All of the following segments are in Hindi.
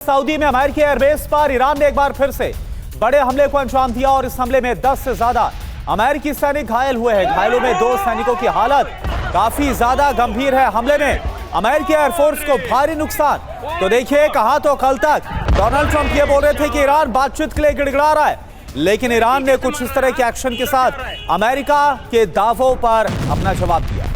सऊदी में अमेरिकी एयरबेस पर ईरान ने एक बार फिर से बड़े हमले को अंजाम दिया और इस हमले में 10 से ज्यादा अमेरिकी सैनिक घायल हुए हैं। घायलों में 2 सैनिकों की हालत काफी ज्यादा गंभीर है। हमले में अमेरिकी एयरफोर्स को भारी नुकसान। तो देखिए, कहा तो कल तक डोनाल्ड ट्रंप ये बोल रहे थे कि ईरान बातचीत के लिए गिड़गिड़ा रहा है, लेकिन ईरान ने कुछ इस तरह के एक्शन के साथ अमेरिका के दावों पर अपना जवाब दिया।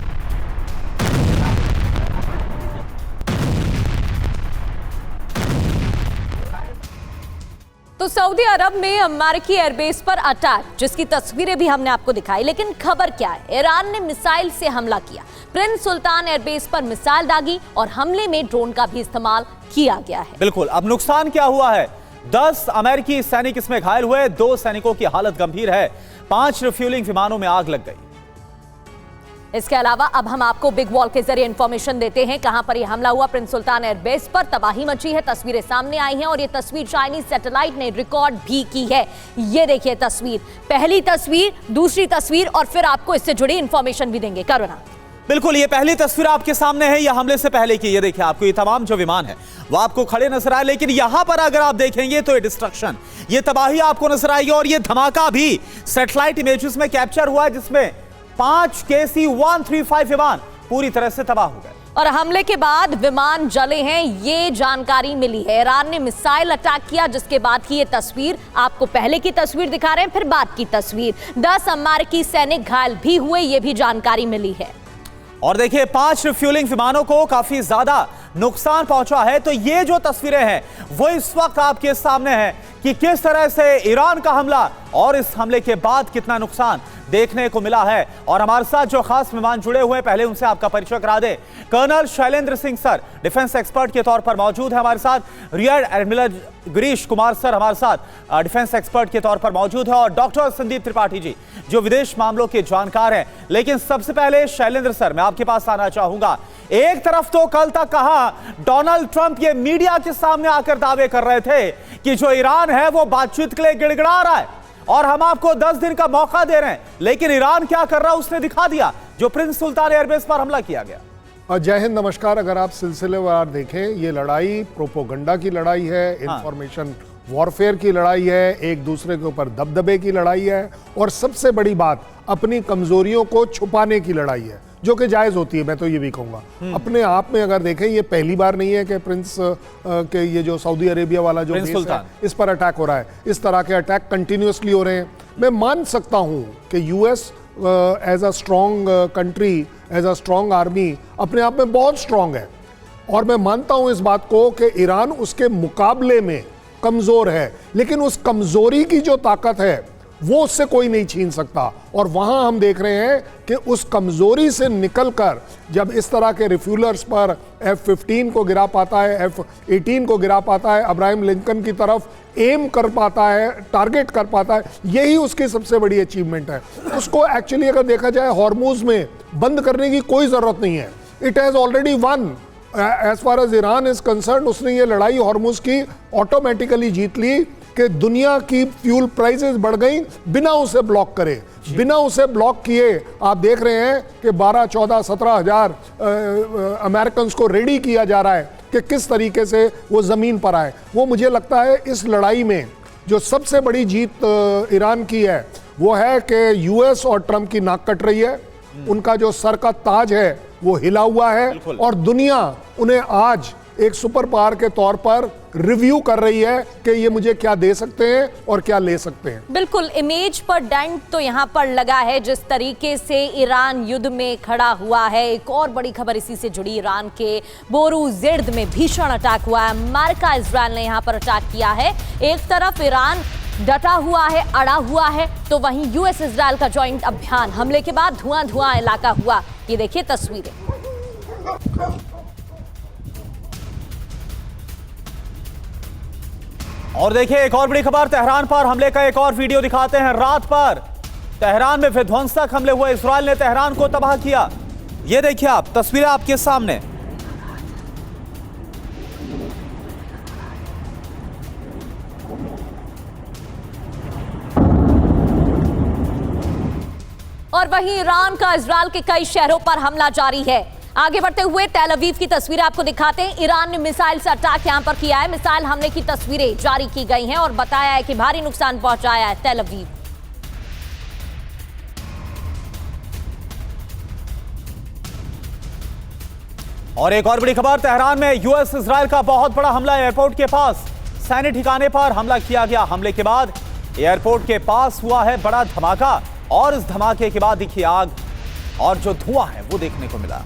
तो सऊदी अरब में अमेरिकी एयरबेस पर अटैक, जिसकी तस्वीरें भी हमने आपको दिखाई। लेकिन खबर क्या है? ईरान ने मिसाइल से हमला किया। प्रिंस सुल्तान एयरबेस पर मिसाइल दागी और हमले में ड्रोन का भी इस्तेमाल किया गया है। बिल्कुल। अब नुकसान क्या हुआ है? 10 अमेरिकी सैनिक इसमें घायल हुए, 2 सैनिकों की हालत गंभीर है, 5 रिफ्यूलिंग विमानों में आग लग गई। इसके अलावा अब हम आपको बिग वॉल के जरिए इंफॉर्मेशन देते हैं कहां पर यह हमला हुआ। प्रिंस सुल्तान एयरबेस पर तबाही मची है, तस्वीरें सामने आई हैं और ये तस्वीर चाइनीज सैटेलाइट ने रिकॉर्ड भी की है। ये देखिए तस्वीर, पहली तस्वीर, दूसरी तस्वीर और फिर आपको इससे जुड़ी इंफॉर्मेशन भी देंगे। करुणा। बिल्कुल, ये पहली तस्वीर आपके सामने है, यह हमले से पहले की। ये देखिए, आपको ये तमाम जो विमान है वो आपको खड़े नजर आए, लेकिन यहां पर अगर आप देखेंगे तो ये डिस्ट्रक्शन, ये तबाही आपको नजर आएगी। और ये धमाका भी सैटेलाइट इमेजेस में कैप्चर हुआ है, जिसमें 5 KC-135 विमान पूरी तरह से तबाह हो गए और हमले के बाद विमान जले हैं, ये जानकारी मिली है। ईरान ने मिसाइल अटैक किया, जिसके बाद की ये तस्वीर आपको पहले की तस्वीर दिखा रहे हैं, फिर बाद की तस्वीर। 10 अमेरिकी सैनिक घायल भी हुए, ये भी जानकारी मिली है। और देखिए, 5 रिफ्यूलिंग विमानों को काफी ज्यादा नुकसान पहुंचा है। तो ये जो तस्वीरें हैं वो इस वक्त आपके सामने है कि किस तरह से ईरान का हमला और इस हमले के बाद कितना नुकसान देखने को मिला है। और हमारे साथ जो खास मेहमान जुड़े हुए हैं, पहले उनसे आपका परिचय करा दें। Colonel Shailendra Singh sir defence expert के तौर पर मौजूद है हमारे साथ। Rear admiral Girish Kumar sir हमारे साथ डिफेंस एक्सपर्ट के तौर पर मौजूद है। और डॉक्टर संदीप त्रिपाठी जी, जो विदेश मामलों के जानकार हैं। लेकिन सबसे पहले शैलेंद्र सर, मैं आपके पास आना चाहूंगा। एक तरफ तो कल तक कहा डोनाल्ड ट्रंप ये मीडिया के सामने आकर दावे कर रहे थे कि जो ईरान है वो बातचीत के लिए गिड़गिड़ा रहा है और हम आपको 10 दिन का मौका दे रहे हैं, लेकिन ईरान क्या कर रहा है उसने दिखा दिया, जो प्रिंस सुल्तान एयरबेस पर हमला किया गया। जय हिंद, नमस्कार। अगर आप सिलसिलेवार देखें, ये लड़ाई प्रोपोगंडा की लड़ाई है, इंफॉर्मेशन वॉरफेयर की लड़ाई है, एक दूसरे के ऊपर दबदबे की लड़ाई है, और सबसे बड़ी बात अपनी कमजोरियों को छुपाने की लड़ाई है, जो कि जायज होती है। मैं तो ये भी कहूंगा अपने आप में, अगर देखें, ये पहली बार नहीं है कि प्रिंस के ये जो सऊदी अरेबिया वाला जो बेस है, इस पर अटैक हो रहा है। इस तरह के अटैक कंटिन्यूसली हो रहे हैं। मैं मान सकता हूं कि US as a strong country, as a strong army, अपने आप में बहुत स्ट्रॉन्ग है, और मैं मानता हूं इस बात को कि ईरान उसके मुकाबले में कमजोर है, लेकिन उस कमजोरी की जो ताकत है वो उससे कोई नहीं छीन सकता। और वहां हम देख रहे हैं कि उस कमजोरी से निकलकर जब इस तरह के रिफ्यूलर्स पर F-15 को गिरा पाता है, F-18 को गिरा पाता है, अब्राहम लिंकन की तरफ एम कर पाता है, टारगेट कर पाता है, यही उसकी सबसे बड़ी अचीवमेंट है। उसको एक्चुअली अगर देखा जाए, हॉर्मुज में बंद करने की कोई जरूरत नहीं है। It has already won. As far as Iran is concerned, उसने ये लड़ाई हॉर्मुज की ऑटोमेटिकली जीत ली कि दुनिया की फ्यूल प्राइसेस बढ़ गई बिना उसे ब्लॉक करे। बिना उसे ब्लॉक किए आप देख रहे हैं कि 12, 14, 17 हजार अमेरिकन को रेडी किया जा रहा है कि किस तरीके से वो जमीन पर आए। वो मुझे लगता है इस लड़ाई में जो सबसे बड़ी जीत ईरान की है वो है कि यूएस और ट्रंप की नाक कट रही है, उनका जो सर का ताज है वो हिला हुआ है, और दुनिया उन्हें आज एक सुपर पावर के तौर पर रिव्यू कर रही है कि ये मुझे क्या दे सकते हैं और क्या ले सकते हैं। बिल्कुल, इमेज पर डेंट तो यहाँ पर लगा है, जिस तरीके से ईरान युद्ध में खड़ा हुआ है। एक और बड़ी खबर इसी से जुड़ी, ईरान के बोरूजिर्द में भीषण अटैक हुआ है। अमेरिका इजराइल ने यहाँ पर अटैक किया है। एक तरफ ईरान डटा हुआ है, अड़ा हुआ है, तो वहीं यूएस इजराइल का जॉइंट अभियान, हमले के बाद धुआं धुआं इलाका हुआ। ये देखिए तस्वीरें। और देखिए, एक और बड़ी खबर, तेहरान पर हमले का एक और वीडियो दिखाते हैं। रात पर तेहरान में विध्वंसक हमले हुए, इजराइल ने तेहरान को तबाह किया। ये देखिए आप, तस्वीरें आपके सामने। और वहीं ईरान का इजराइल के कई शहरों पर हमला जारी है। आगे बढ़ते हुए तेल अवीव की तस्वीरें आपको दिखाते हैं। ईरान ने मिसाइल से अटैक यहां पर किया है। मिसाइल हमले की तस्वीरें जारी की गई हैं और बताया है कि भारी नुकसान पहुंचाया है तेल अवीव। और एक और बड़ी खबर, तेहरान में यूएस इजराइल का बहुत बड़ा हमला एयरपोर्ट के पास। सैन्य ठिकाने पर हमला किया गया। हमले के बाद एयरपोर्ट के पास हुआ है बड़ा धमाका और इस धमाके के बाद दिखी आग और जो धुआं है वो देखने को मिला।